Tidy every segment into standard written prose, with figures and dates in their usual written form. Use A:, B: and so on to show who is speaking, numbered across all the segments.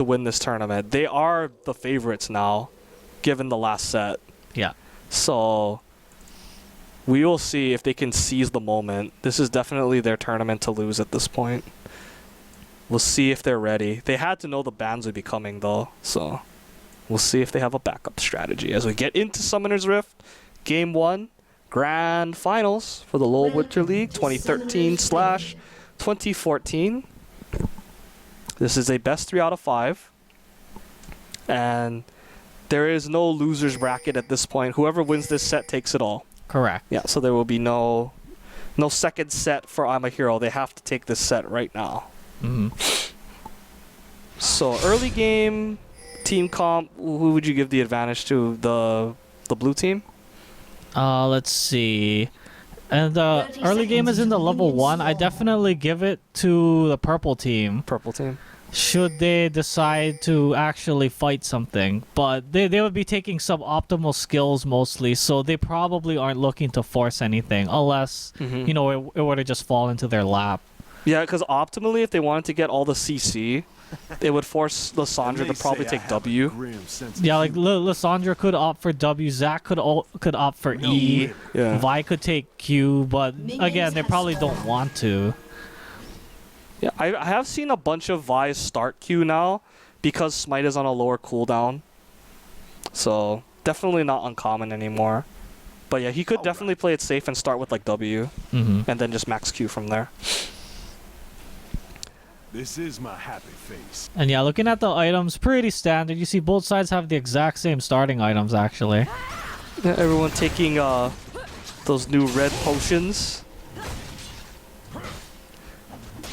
A: to win this tournament. They are the favorites now, given the last set.
B: Yeah.
A: So we will see if they can seize the moment. This is definitely their tournament to lose at this point. We'll see if they're ready. They had to know the bans would be coming though, so we'll see if they have a backup strategy as we get into Summoner's Rift Game 1 Grand Finals for the LoL Winter League 2013/2014. This is a best 3 out of 5, and there is no losers bracket at this point. Whoever wins this set takes it all.
B: Correct.
A: Yeah, so there will be no second set for I'm a Hero. They have to take this set right now. So early game team comp, who would you give the advantage to? The blue team?
B: Let's see. And the early game is in the level 1. I definitely give it to the purple team.
A: Purple team.
B: Should they decide to actually fight something. But they would be taking suboptimal skills mostly, so they probably aren't looking to force anything unless, you know, it were to just fall into their lap.
A: Yeah, because optimally, if they wanted to get all the CC, it would force Lysandra to probably take W.
B: Yeah, like Lysandra could opt for W, Zac could opt for E,
A: Yeah.
B: Vi could take Q, but again, they probably don't want to.
A: Yeah, I have seen a bunch of Vi's start Q now because Smite is on a lower cooldown. So definitely not uncommon anymore. But yeah, he could definitely play it safe and start with like W and then just max Q from there.
C: This is my happy face.
B: And yeah, looking at the items, pretty standard. You see both sides have the exact same starting items actually.
A: Yeah, everyone taking those new red potions.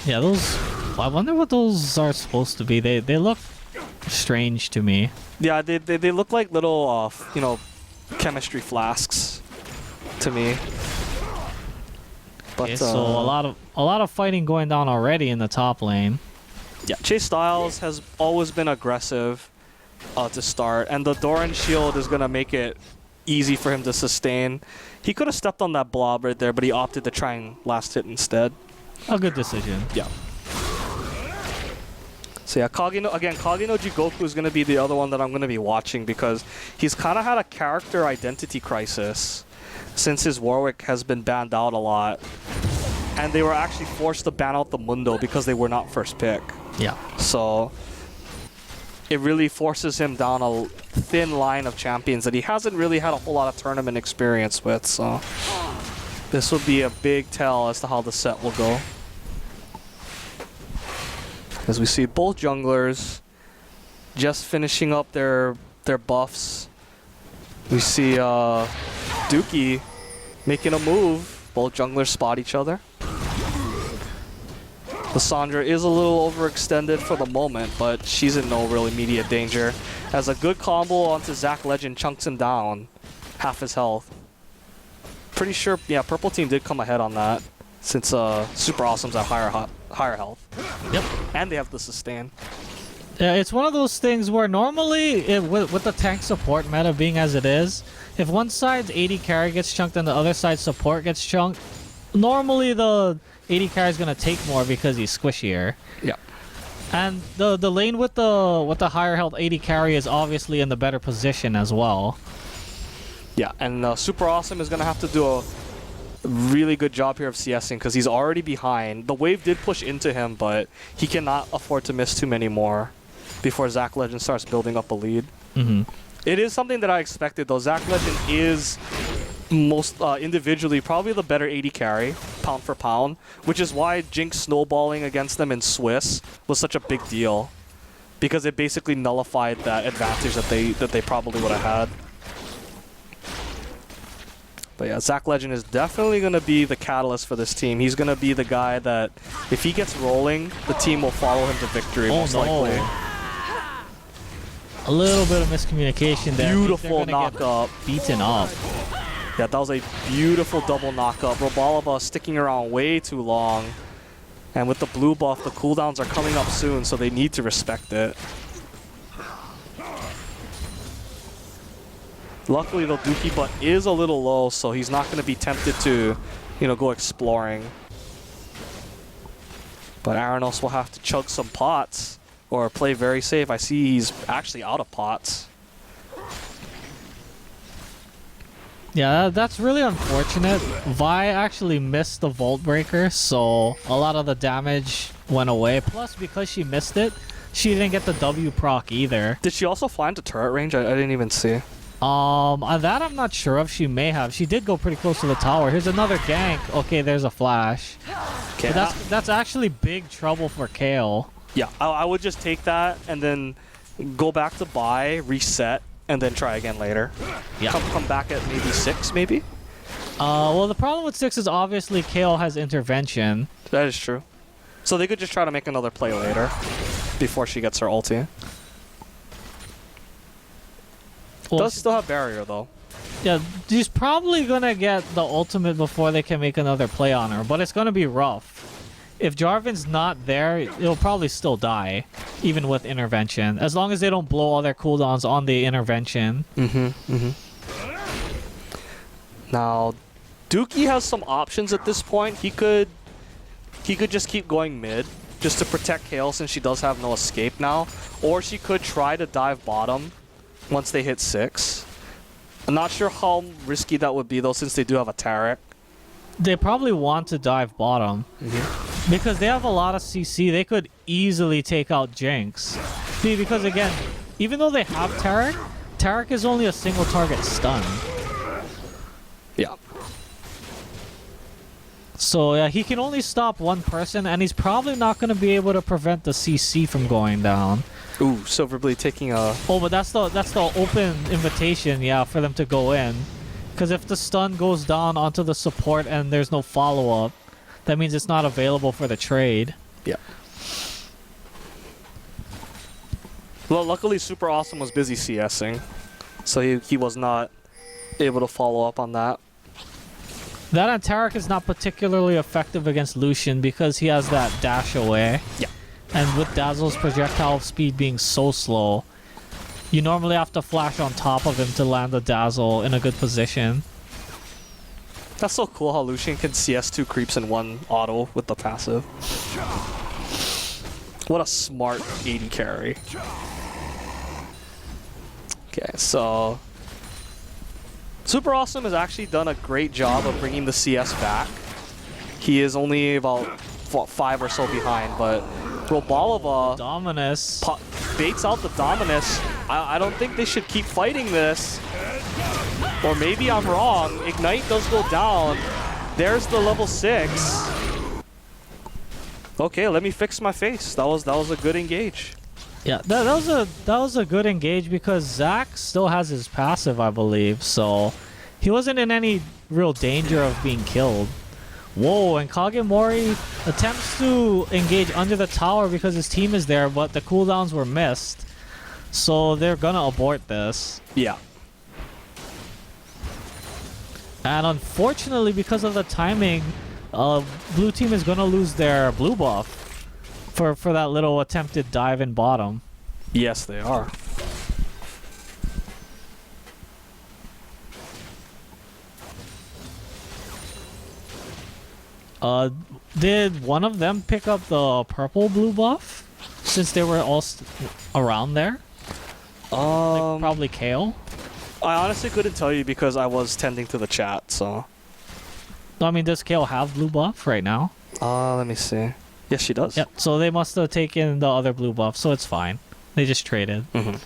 B: Yeah, those... I wonder what those are supposed to be. They look strange to me.
A: Yeah, they look like little, you know, chemistry flasks to me. But
B: Okay, so a lot of fighting going down already in the top lane.
A: yeah, Chase Styles has always been aggressive to start, and the Doran shield is gonna make it easy for him to sustain. He could have stepped on that blob right there, but he opted to try and last hit instead.
B: A good decision.
A: Yeah. So yeah, Kage no Jigoku is going to be the other one that I'm going to be watching because he's kind of had a character identity crisis since his Warwick has been banned out a lot. And they were actually forced to ban out the Mundo because they were not first pick.
B: Yeah.
A: So it really forces him down a thin line of champions that he hasn't really had a whole lot of tournament experience with. So this will be a big tell as to how the set will go. As we see both junglers just finishing up their buffs. We see Dookie making a move. Both junglers spot each other. Lysandra is a little overextended for the moment, but she's in no real immediate danger. As a good combo onto Zac Legend chunks him down, half his health. Pretty sure, yeah, purple team did come ahead on that since Super Awesome's at higher health.
B: Yep.
A: And they have the sustain.
B: Yeah, it's one of those things where normally, with the tank support meta being as it is, if one side's AD carry gets chunked and the other side's support gets chunked, normally the AD carry is gonna take more because he's squishier.
A: Yeah.
B: And the lane with the higher health AD carry is obviously in the better position as well.
A: Yeah, and Super Awesome is gonna have to do a really good job here of CSing because he's already behind. The wave did push into him, but he cannot afford to miss too many more before Zac Legend starts building up a lead. It is something that I expected though. Zac Legend is most individually probably the better AD carry, pound for pound, which is why Jinx snowballing against them in Swiss was such a big deal, because it basically nullified that advantage that they probably would have had. But yeah, Zac Legend is definitely going to be the catalyst for this team. He's going to be the guy that, if he gets rolling, the team will follow him to victory most likely.
B: A little bit of miscommunication there.
A: Beautiful knock-up.
B: Beaten up.
A: Yeah, that was a beautiful double knock-up. Robalaba sticking around way too long. And with the blue buff, the cooldowns are coming up soon, so they need to respect it. Luckily, the Dookie butt is a little low, so he's not going to be tempted to, you know, go exploring. But Aranos will have to chug some pots or play very safe. I see he's actually out of pots.
B: Yeah, that's really unfortunate. Vi actually missed the Vault Breaker, so a lot of the damage went away. Plus, because she missed it, she didn't get the W proc either.
A: Did she also fly into turret range? I didn't even see.
B: That I'm not sure of. She may have. She did go pretty close to the tower. Here's another gank. Okay, there's a flash.
A: Okay,
B: But that's actually big trouble for Kale.
A: yeah, I would just take that and then go back to buy, reset, and then try again later.
B: Yeah.
A: Come back at maybe 6, maybe?
B: Well, the problem with 6 is obviously Kale has intervention.
A: That is true. So they could just try to make another play later before she gets her ulti.
B: Well,
A: Does still have barrier though.
B: yeah, she's probably gonna get the ultimate before they can make another play on her, but it's gonna be rough. If Jarvan's not there, it'll probably still die, even with intervention, as long as they don't blow all their cooldowns on the intervention.
A: Now, Dookie has some options at this point. He could just keep going mid, just to protect Kale since she does have no escape now. Or she could try to dive bottom once they hit 6. I'm not sure how risky that would be though, since they do have a Taric.
B: They probably want to dive bottom. Because they have a lot of CC, they could easily take out Jinx. See, because again, even though they have Taric, Taric is only a single target stun.
A: Yeah.
B: So yeah, he can only stop one person, and he's probably not going to be able to prevent the CC from going down.
A: Ooh, Silverblade taking a...
B: Oh, but that's the open invitation, yeah, for them to go in. Because if the stun goes down onto the support and there's no follow-up, that means it's not available for the trade.
A: Yeah. Well, luckily Super Awesome was busy CSing, so he was not able to follow up on that.
B: That and Taric is not particularly effective against Lucian because he has that dash away.
A: Yeah.
B: And with Dazzle's projectile speed being so slow, you normally have to flash on top of him to land the Dazzle in a good position.
A: That's so cool how Lucian can CS 2 creeps in one auto with the passive. What a smart AD carry. Okay, so... Super Awesome has actually done a great job of bringing the CS back. He is only about 5 or so behind, but Robalova
B: Dominus.
A: baits out the Dominus. I don't think they should keep fighting this. Or maybe I'm wrong. Ignite does go down. There's the level 6. Okay, let me fix my face. That was a good engage.
B: Yeah, that was a good engage because Zac still has his passive, I believe, so he wasn't in any real danger of being killed. Whoa, and Kagemori attempts to engage under the tower because his team is there, but the cooldowns were missed. So they're gonna abort this.
A: Yeah.
B: And unfortunately, because of the timing, blue team is gonna lose their blue buff for that little attempted dive in bottom.
A: Yes, they are.
B: Did one of them pick up the purple blue buff since they were all around there? Like probably Kale.
A: I honestly couldn't tell you because I was tending to the chat, so.
B: I mean, does Kale have blue buff right now?
A: Let me see. Yes, she does.
B: Yep, so they must have taken the other blue buff, so it's fine. They just traded.
A: But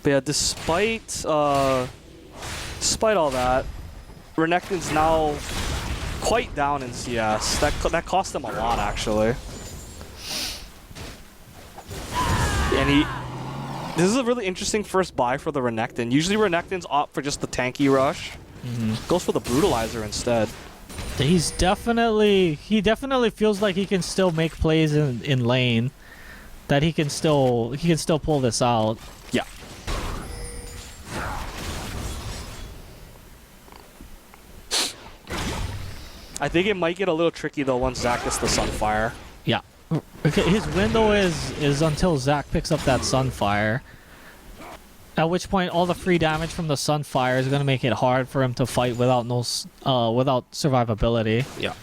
A: yeah, despite all that, Renekton's now quite down in CS. That cost them a lot, actually. And this is a really interesting first buy for the Renekton. Usually Renektons opt for just the tanky rush. Goes for the Brutalizer instead.
B: He definitely feels like he can still make plays in lane. That he can still pull this out.
A: Yeah. I think it might get a little tricky though once Zac gets the Sunfire.
B: Yeah. Okay, his window is until Zac picks up that Sunfire. At which point, all the free damage from the Sunfire is gonna make it hard for him to fight without without survivability.
A: Yeah.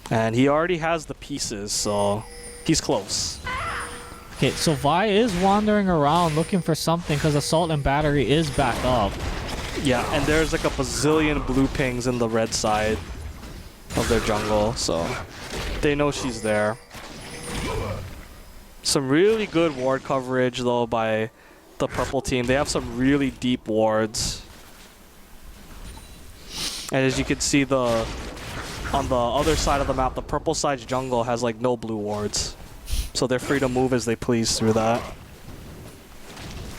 A: And he already has the pieces, so he's close.
B: Okay, so Vi is wandering around looking for something because Assault and Battery is back up.
A: Yeah, and there's like a bazillion blue pings in the red side of their jungle, so they know she's there. Some really good ward coverage though by the purple team. They have some really deep wards. And as you can see, on the other side of the map, the purple side's jungle has like no blue wards. So they're free to move as they please through that.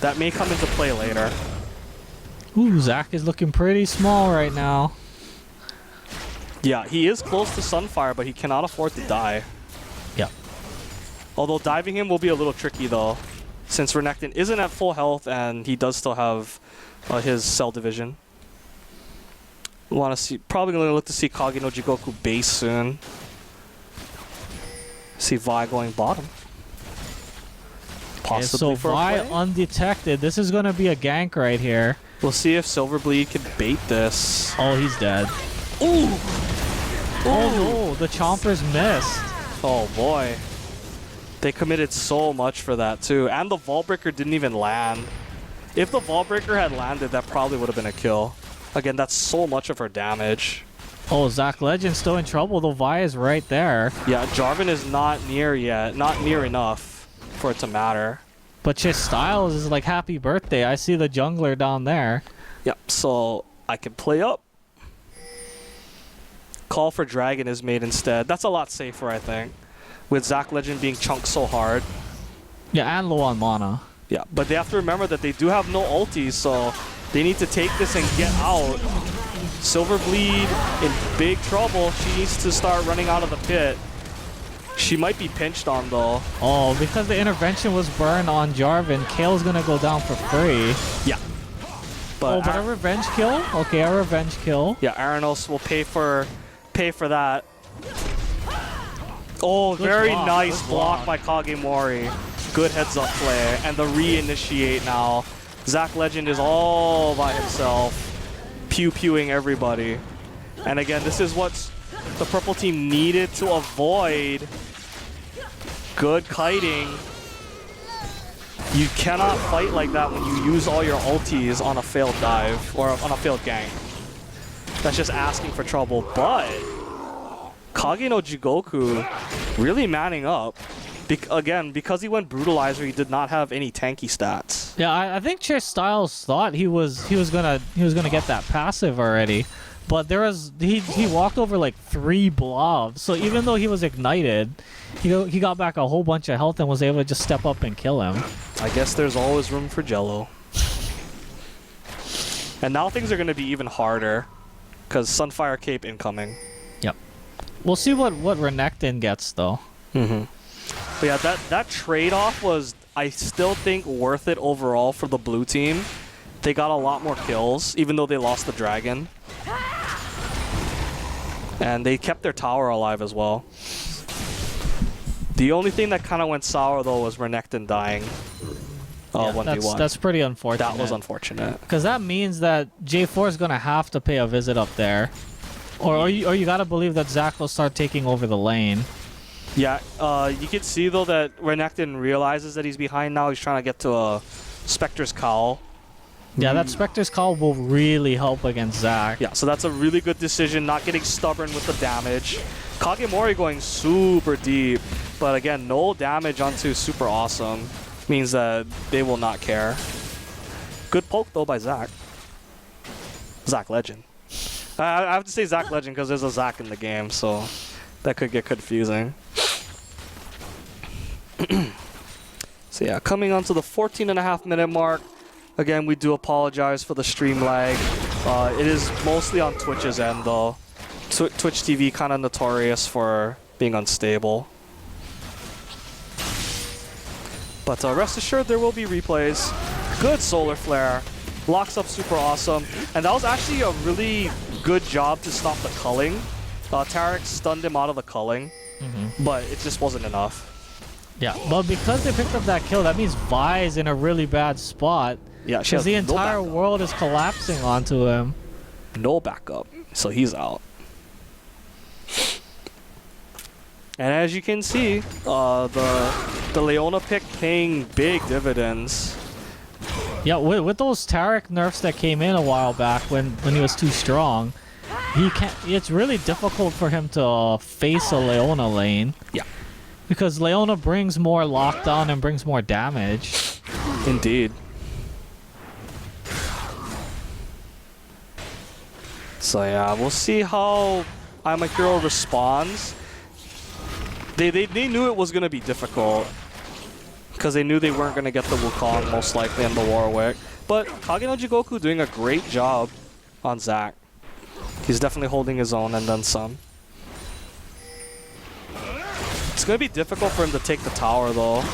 A: That may come into play later.
B: Ooh, Zach is looking pretty small right now.
A: Yeah, he is close to Sunfire, but he cannot afford to die.
B: Yep.
A: Although diving him will be a little tricky though, since Renekton isn't at full health and he does still have his cell division. Want to see? Probably gonna look to see Kage no Jigoku base soon. See Vi going bottom. Possibly
B: so
A: for
B: Vi
A: a play.
B: undetected. This is gonna be a gank right here.
A: We'll see if Silverbleed can bait this.
B: Oh, he's dead.
A: Ooh!
B: Oh no, the chompers missed.
A: Oh boy. They committed so much for that too. And the Vaultbreaker didn't even land. If the Vaultbreaker had landed, that probably would have been a kill. Again, that's so much of her damage.
B: Oh, Zach Legend's still in trouble, though Vi is right there.
A: Yeah, Jarvan is not near yet. Not near enough for it to matter.
B: But Chiss Styles is like, happy birthday. I see the jungler down there.
A: Yep, so I can play up. Call for Dragon is made instead. That's a lot safer, I think. With Zach Legend being chunked so hard.
B: Yeah, and low on mana.
A: Yeah, but they have to remember that they do have no ultis, so they need to take this and get out. Silverbleed in big trouble. She needs to start running out of the pit. She might be pinched on though.
B: Oh, because the intervention was burned on Jarvan, Kale's gonna go down for free.
A: Yeah. But
B: a revenge kill? Okay, a revenge kill.
A: yeah, Aranos will pay for that. Oh,
B: Good
A: very
B: block,
A: nice
B: good
A: block by Kagemori. Good heads up play. And the reinitiate now. Zach Legend is all by himself, pew-pewing everybody. And again, this is what the purple team needed to avoid. Good kiting. You cannot fight like that when you use all your ultis on a failed dive or on a failed gank. That's just asking for trouble. But Kage no Jigoku really manning up. Again, because he went Brutalizer, he did not have any tanky stats.
B: Yeah, I think Chiss Styles thought he was gonna get that passive already, but he walked over like 3 blobs. So even though he was ignited, he got back a whole bunch of health and was able to just step up and kill him.
A: I guess there's always room for Jello. And now things are gonna be even harder, because Sunfire Cape incoming.
B: Yep. We'll see what Renekton gets though.
A: Mm-hmm. But yeah, that trade-off was, I still think, worth it overall for the blue team. They got a lot more kills, even though they lost the dragon. And they kept their tower alive as well. The only thing that kind of went sour, though, was Renekton dying.
B: Yeah,
A: 1v1.
B: That's pretty unfortunate.
A: That was unfortunate.
B: Because that means that J4 is going to have to pay a visit up there. Or you got to believe that Zach will start taking over the lane.
A: Yeah, you can see though that Renekton realizes that he's behind now. He's trying to get to a Spectre's Cowl.
B: Yeah, that Spectre's Call will really help against Zach.
A: Yeah, so that's a really good decision, not getting stubborn with the damage. Kagemori going super deep, but again, no damage onto Super Awesome means that they will not care. Good poke though by Zach. Zach Legend. I have to say Zach Legend because there's a Zach in the game, so that could get confusing. So yeah, coming on to the 14.5-minute mark. Again, we do apologize for the stream lag. It is mostly on Twitch's end though. Twitch TV kind of notorious for being unstable. But rest assured there will be replays. Good Solar Flare. Locks up Super Awesome. And that was actually a really good job to stop the culling. Tarek stunned him out of the culling, but it just wasn't enough.
B: Yeah, but because they picked up that kill, that means Vi's in a really bad spot.
A: Yeah,
B: because the entire world is collapsing onto him.
A: No backup, so he's out. And as you can see, the Leona pick paying big dividends.
B: Yeah, with those Taric nerfs that came in a while back when he was too strong, he can't. It's really difficult for him to face a Leona lane.
A: Yeah.
B: Because Leona brings more lockdown and brings more damage.
A: Indeed. So yeah, we'll see how Ima-H responds. They knew it was gonna be difficult because they knew they weren't gonna get the Wukong most likely and the Warwick. But Kage no Jigoku doing a great job on Zac. He's definitely holding his own and then some. It's gonna be difficult for him to take the tower though,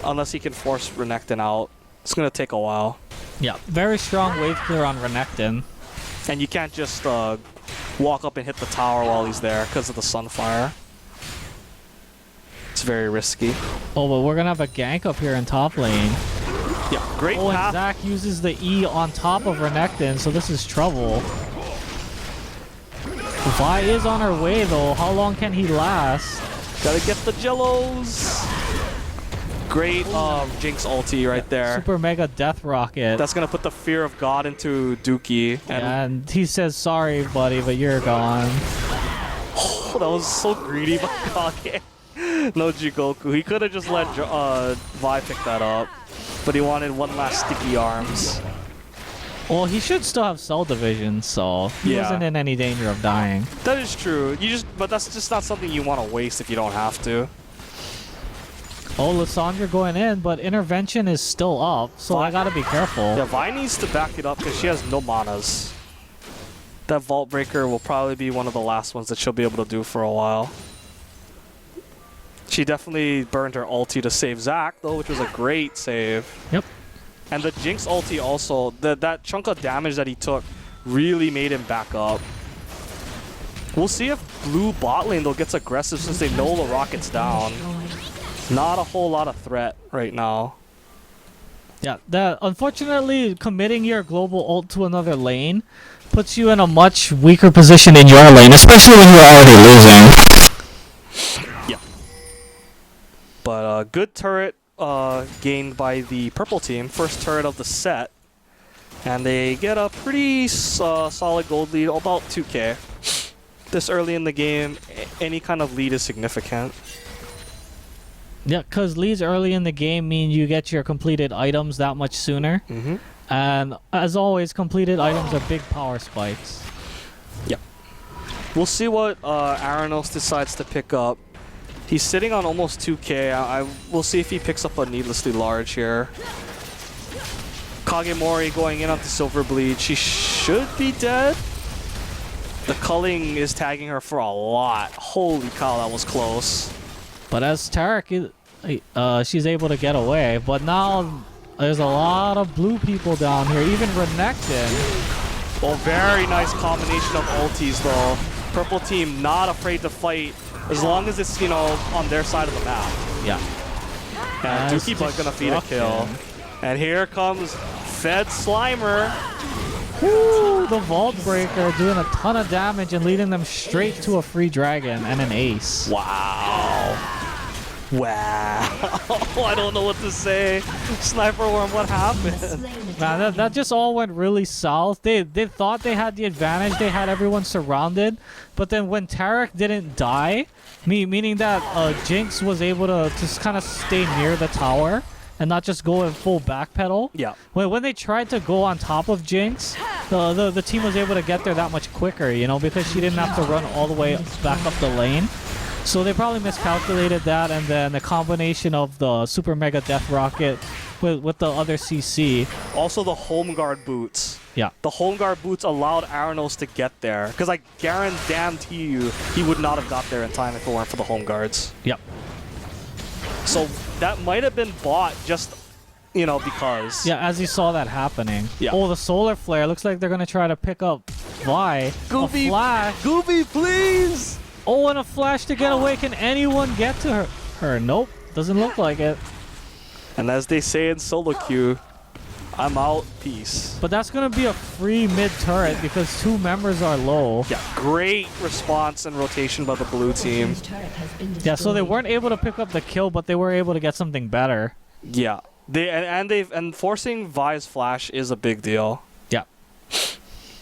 A: unless he can force Renekton out. It's gonna take a while.
B: Yeah, very strong wave clear on Renekton.
A: And you can't just walk up and hit the tower while he's there because of the Sunfire. It's very risky.
B: Oh, but we're gonna have a gank up here in top lane.
A: Yeah, great
B: Oh, and
A: path.
B: Zac uses the E on top of Renekton, so this is trouble. Vi is on her way though. How long can he last?
A: Gotta get the Jellos. Great Jinx ulti right there.
B: Super Mega Death Rocket.
A: That's gonna put the fear of God into Dookie.
B: And he says, sorry, buddy, but you're gone.
A: Oh, that was so greedy by Kage. No Jigoku. He could have just let Vi pick that up, but he wanted one last sticky arms.
B: Well, he should still have cell division, so he wasn't in any danger of dying.
A: That is true. But that's just not something you want to waste if you don't have to.
B: Oh, Lissandra going in, but intervention is still up, so I gotta be careful.
A: Yeah, Vi needs to back it up because she has no manas. That Vault Breaker will probably be one of the last ones that she'll be able to do for a while. She definitely burned her ulti to save Zac, though, which was a great save.
B: Yep.
A: And the Jinx ulti also, that chunk of damage that he took really made him back up. We'll see if blue bot lane, though, gets aggressive since they know the rocket's down. Not a whole lot of threat right now.
B: Yeah, unfortunately, committing your global ult to another lane puts you in a much weaker position in your lane, especially when you're already losing.
A: Yeah. But good turret gained by the purple team. First turret of the set. And they get a pretty solid gold lead, about 2k. This early in the game, any kind of lead is significant.
B: Yeah, because leads early in the game mean you get your completed items that much sooner. And as always, completed items are big power spikes.
A: Yep. We'll see what Aranos decides to pick up. He's sitting on almost 2k. We'll see if he picks up a needlessly large here. Kagemori going in on the Silver Bleed. She should be dead. The culling is tagging her for a lot. Holy cow, that was close.
B: But as Taric, she's able to get away. But now there's a lot of blue people down here, even Renekton.
A: Well, very nice combination of ultis though. Purple team not afraid to fight as long as it's, you know, on their side of the map.
B: Yeah.
A: And Dookie Bug gonna feed a kill. And here comes Fed Slimer.
B: Woo, the Vault Breaker doing a ton of damage and leading them straight to a free dragon and an ace.
A: Wow. Wow. I don't know what to say. Sniperworm, what happened?
B: Man, that just all went really south. They thought they had the advantage. They had everyone surrounded. But then when Taric didn't die, meaning that Jinx was able to just kind of stay near the tower and not just go in full backpedal.
A: Yeah.
B: When they tried to go on top of Jinx, the team was able to get there that much quicker, you know, because she didn't have to run all the way back up the lane. So they probably miscalculated that, and then the combination of the Super Mega Death Rocket with the other CC.
A: Also the Home Guard boots.
B: Yeah.
A: The Home Guard boots allowed Aranos to get there. Because I guarantee you he would not have got there in time if it weren't for the Home Guards.
B: Yep.
A: So that might have been bought just, you know, because.
B: Yeah, as you saw that happening.
A: Yeah.
B: Oh, the Solar Flare. Looks like they're going to try to pick up Vi.
A: Goofy.
B: A flash.
A: Goofy, please!
B: Oh, and a flash to get away. Can anyone get to her? Nope. Doesn't look like it.
A: And as they say in solo queue, I'm out. Peace.
B: But that's gonna be a free mid turret because 2 members are low.
A: Yeah, great response and rotation by the blue team.
B: Yeah, so they weren't able to pick up the kill, but they were able to get something better.
A: Yeah, and forcing Vi's flash is a big deal.
B: Yeah.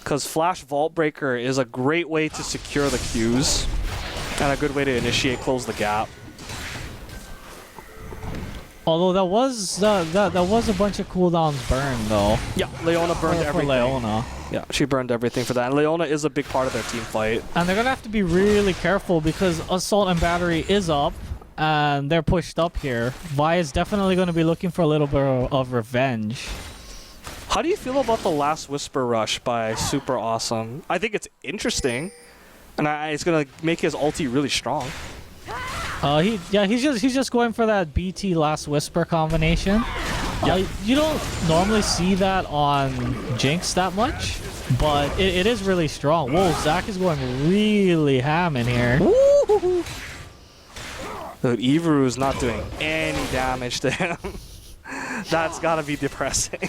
A: Because Flash Vault Breaker is a great way to secure the Qs and a good way to initiate close the gap.
B: Although that was a bunch of cooldowns burned though.
A: Yeah, Leona burned
B: For
A: everything.
B: Leona.
A: Yeah, she burned everything for that. And Leona is a big part of their team fight.
B: And they're gonna have to be really careful because Assault and Battery is up and they're pushed up here. Vi is definitely gonna be looking for a little bit of revenge.
A: How do you feel about the last Whisper Rush by Super Awesome? I think it's interesting, and it's gonna make his ulti really strong.
B: He's just going for that BT Last Whisper combination.
A: Yeah.
B: You don't normally see that on Jinx that much, but it is really strong. Whoa, Zach is going really ham in here.
A: Woo! Dude, Ivaru's not doing any damage to him. That's gotta be depressing.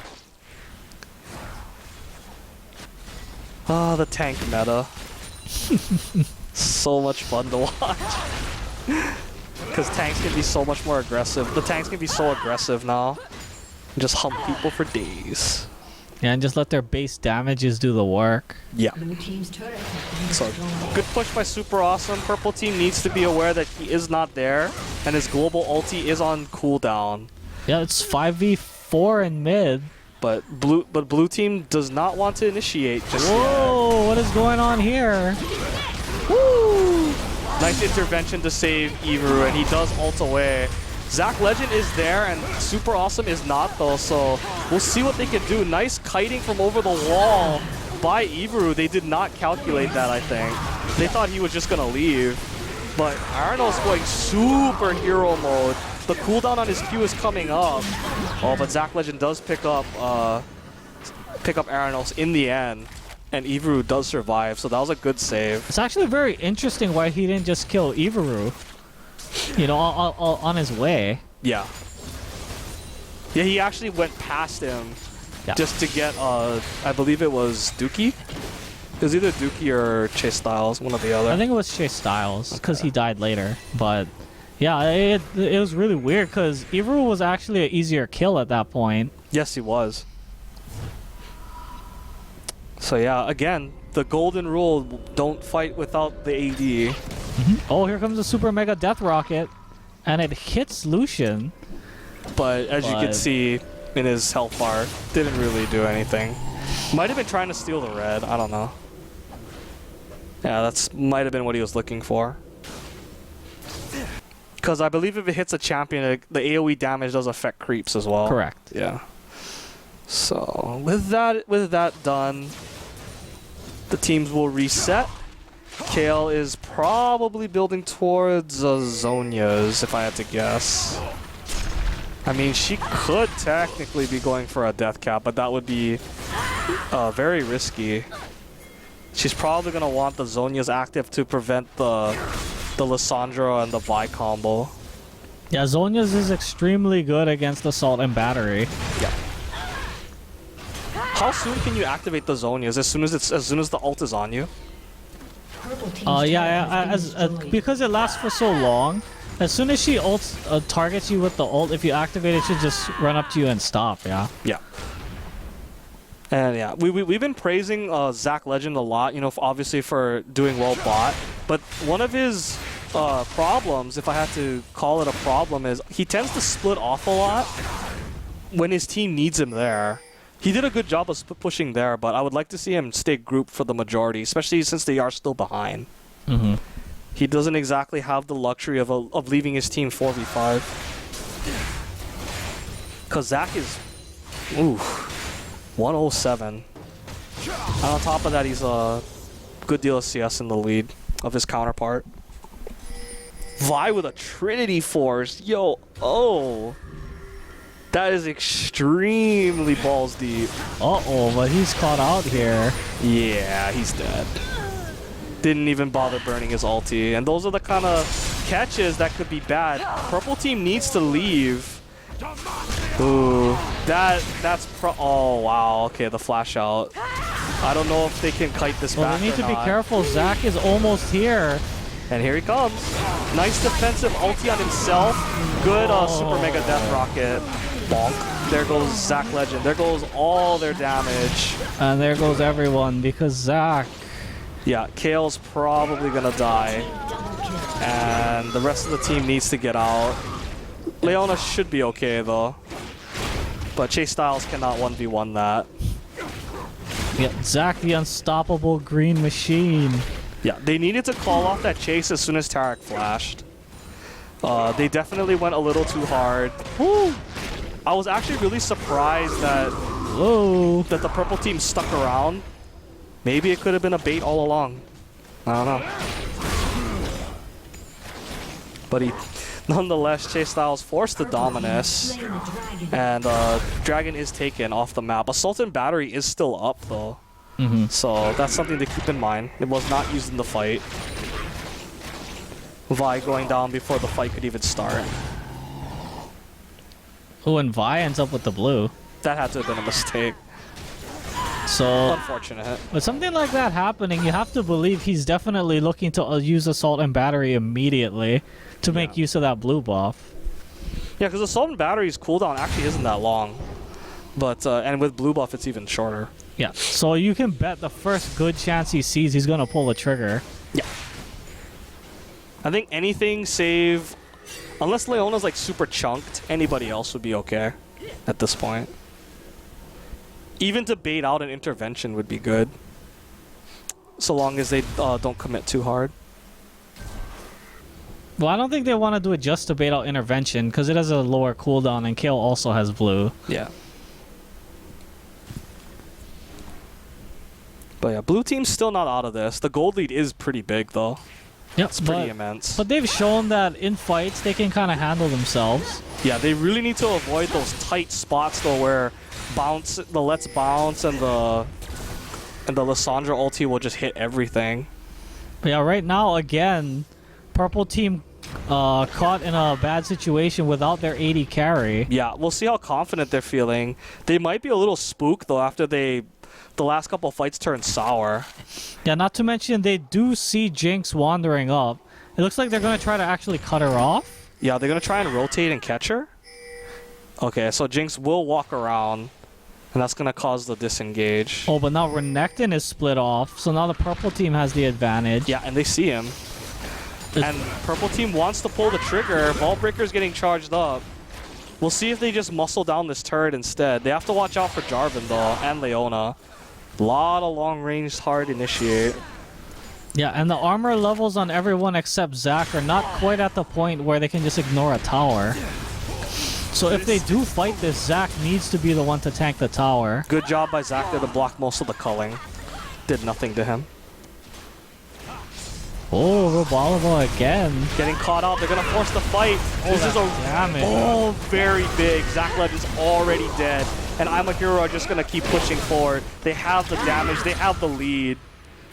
A: Oh, the tank meta. So much fun to watch. Because tanks can be so much more aggressive. The tanks can be so aggressive now. Just hump people for days.
B: Yeah, and just let their base damages do the work.
A: Yeah. So, good push by Super Awesome. Purple team needs to be aware that he is not there, and his global ulti is on cooldown.
B: Yeah, it's 5v4 in mid.
A: But blue team does not want to initiate just
B: Whoa, what is going on here?
A: Woo! Nice intervention to save Ivaru, and he does ult away. Zach Legend is there, and Super Awesome is not, though, so we'll see what they can do. Nice kiting from over the wall by Ivaru. They did not calculate that, I think. They thought he was just going to leave. But Arno's going superhero mode. The cooldown on his Q is coming up. Oh, but Zach Legend does pick up Aranos in the end. And Ivaru does survive, so that was a good save.
B: It's actually very interesting why he didn't just kill Ivaru. You know, on his way.
A: Yeah. Yeah, he actually went past him just to get, I believe it was Dookie? It was either Dookie or Chase Styles, one or the other.
B: I think it was Chase Styles, because he died later. But, yeah, it was really weird, because Ivaru was actually an easier kill at that point.
A: Yes, he was. So, yeah, again, the golden rule, don't fight without the AD.
B: Oh, here comes the Super Mega Death Rocket. And it hits Lucian.
A: But as you can see in his health bar, didn't really do anything. Might have been trying to steal the red, I don't know. Yeah, that's might have been what he was looking for. Because I believe if it hits a champion, the AoE damage does affect creeps as well.
B: Correct.
A: Yeah. So with that done, the teams will reset. KL is probably building towards Zonia's, if I had to guess. I mean, she could technically be going for a death cap, but that would be very risky. She's probably going to want the Zonia's active to prevent the Lissandra and the Vi combo.
B: Yeah, Zonia's is extremely good against Assault and Battery.
A: Yeah. How soon can you activate the Zonia's? As soon as the ult is on you?
B: Because it lasts for so long, as soon as she targets you with the ult, if you activate it, she'll just run up to you and stop, yeah?
A: Yeah. And yeah, we've been praising Zach Legend a lot, you know, obviously for doing well bot, but one of his problems, if I had to call it a problem, is he tends to split off a lot when his team needs him there. He did a good job of pushing there, but I would like to see him stay grouped for the majority, especially since they are still behind.
B: Mm-hmm.
A: He doesn't exactly have the luxury of leaving his team 4v5. Because Zach is... Ooh. 107. And on top of that, he's a good deal of CS in the lead of his counterpart. Vi with a Trinity Force. Yo, oh. That is extremely balls deep.
B: Uh-oh, but he's caught out here.
A: Yeah, he's dead. Didn't even bother burning his ulti. And those are the kind of catches that could be bad. Purple team needs to leave. Ooh, that's oh wow. Okay, the flash out. I don't know if they can kite this
B: Well,
A: back.
B: they need
A: or
B: to be
A: not.
B: careful. Zac is almost here.
A: And here he comes. Nice defensive ulti on himself. Good super mega death rocket. Bonk. There goes Zac Legend. There goes all their damage.
B: And there goes everyone because Zac.
A: Yeah, Kale's probably gonna die. And the rest of the team needs to get out. Leona should be okay though. But Chase Styles cannot 1v1 that.
B: Yeah, Zac the unstoppable green machine.
A: Yeah, they needed to call off that chase as soon as Tarek flashed. They definitely went a little too hard.
B: Woo!
A: I was actually really surprised that
B: Whoa!
A: the purple team stuck around. Maybe it could have been a bait all along. I don't know. But nonetheless, Chase Styles forced the Dominus. And Dragon is taken off the map. Assault and Battery is still up though. So that's something to keep in mind. It was not used in the fight. Vi going down before the fight could even start.
B: Oh, and Vi ends up with the blue.
A: That had to have been a mistake.
B: So,
A: Unfortunate.
B: with something like that happening, you have to believe he's definitely looking to use Assault and Battery immediately to make use of that blue buff.
A: Yeah, because Assault and Battery's cooldown actually isn't that long. But, and with blue buff, it's even shorter.
B: Yeah, so you can bet the first good chance he sees, he's going to pull the trigger.
A: Yeah. I think anything save... Unless Leona's like super chunked, anybody else would be okay at this point. Even to bait out an intervention would be good. So long as they don't commit too hard.
B: Well, I don't think they want to do it just to bait out intervention, because it has a lower cooldown, and Kale also has blue.
A: Yeah. But yeah, blue team's still not out of this. The gold lead is pretty big though.
B: Yep,
A: It's pretty immense.
B: But they've shown that in fights, they can kind of handle themselves.
A: Yeah, they really need to avoid those tight spots though where the Let's Bounce and the Lissandra ulti will just hit everything.
B: But yeah, right now, again, purple team caught in a bad situation without their 80 carry.
A: Yeah, we'll see how confident they're feeling. They might be a little spooked though after the last couple of fights turned sour.
B: Yeah, not to mention they do see Jinx wandering up. It looks like they're going to try to actually cut her off.
A: Yeah, they're going to try and rotate and catch her. Okay, so Jinx will walk around, and that's going to cause the disengage.
B: Oh, but now Renekton is split off, so now the purple team has the advantage.
A: Yeah, and they see him. And purple team wants to pull the trigger. Ball Breaker's getting charged up. We'll see if they just muscle down this turret instead. They have to watch out for Jarvan, though, and Leona. A lot of long-range hard initiate.
B: Yeah, and the armor levels on everyone except Zac are not quite at the point where they can just ignore a tower. So if they do fight this, Zac needs to be the one to tank the tower.
A: Good job by Zac there to block most of the culling. Did nothing to him.
B: Oh, Robalova again.
A: Getting caught out. They're going to force the fight. This is a...
B: Damn it.
A: Oh, very big. Zac Legend's already dead. And I'm-A-Hero are just going to keep pushing forward. They have the damage. They have the lead.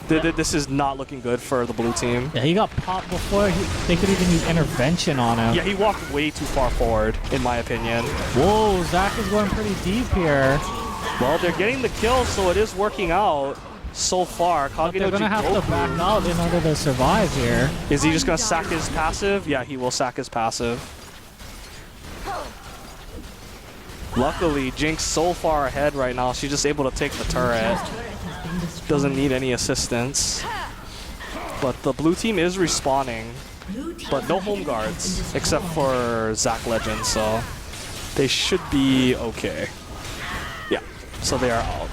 A: This is not looking good for the blue team.
B: Yeah, he got popped before they could even use intervention on him.
A: Yeah, he walked way too far forward, in my opinion.
B: Whoa, Zac is going pretty deep here.
A: Well, they're getting the kill, so it is working out so far.
B: But they're going to have to back
A: Jigoku.
B: out in order to survive here.
A: Is he just going to sack his passive? Yeah, he will sack his passive. Luckily, Jinx so far ahead right now, she's just able to take the turret. Doesn't need any assistance. But the blue team is respawning. But no home guards, except for Zac Legend, so they should be okay. Yeah, so they are out.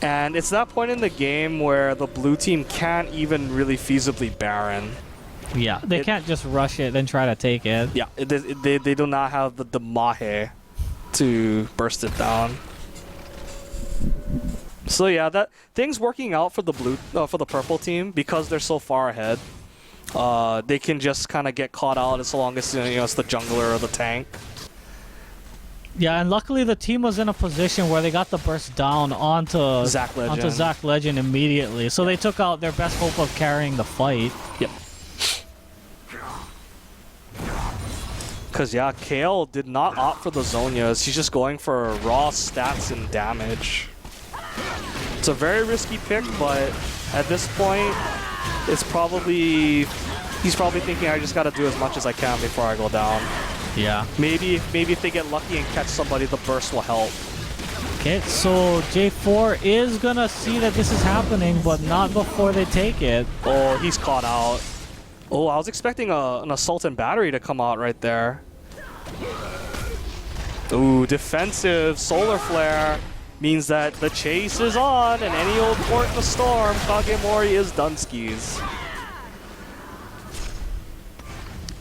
A: And it's that point in the game where the blue team can't even really feasibly Baron.
B: Yeah, they can't just rush it and try to take it.
A: Yeah, they do not have the Ima-H to burst it down. So yeah, that things working out for the for the purple team because they're so far ahead. They can just kind of get caught out as long as it's the jungler or the tank.
B: Yeah, and luckily the team was in a position where they got the burst down onto
A: Zac Legend
B: immediately. So they took out their best hope of carrying the fight.
A: Yep. Because, yeah, Kale did not opt for the Zonias. He's just going for raw stats and damage. It's a very risky pick, but at this point, it's probably... He's probably thinking, I just got to do as much as I can before I go down.
B: Yeah.
A: Maybe if they get lucky and catch somebody, the burst will help.
B: Okay, so J4 is gonna see that this is happening, but not before they take it.
A: Oh, he's caught out. Oh, I was expecting an assault and battery to come out right there. Ooh, defensive solar flare means that the chase is on, and any old port in the storm, Kagemori is Dunskies.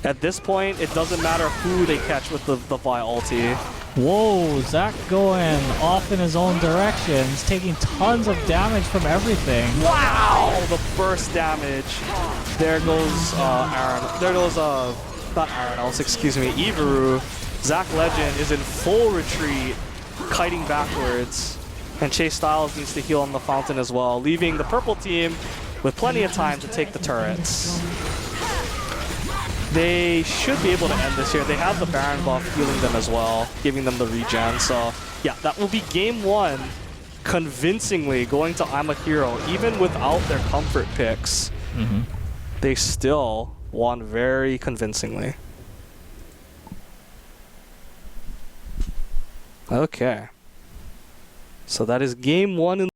A: At this point, it doesn't matter who they catch with the Vi ulti.
B: Whoa, Zach going off in his own directions, taking tons of damage from everything.
A: Wow, the burst damage. There goes Aaron. There goes not Aaron else, excuse me, Ivaru. Zach Legend is in full retreat, kiting backwards, and Chase Styles needs to heal on the fountain as well, leaving the purple team with plenty of time to take the turrets. They should be able to end this here. They have the Baron buff healing them as well, giving them the regen. So yeah, that will be game one, convincingly going to I'm a Hero. Even without their comfort picks, they still won very convincingly. Okay. So that is game one in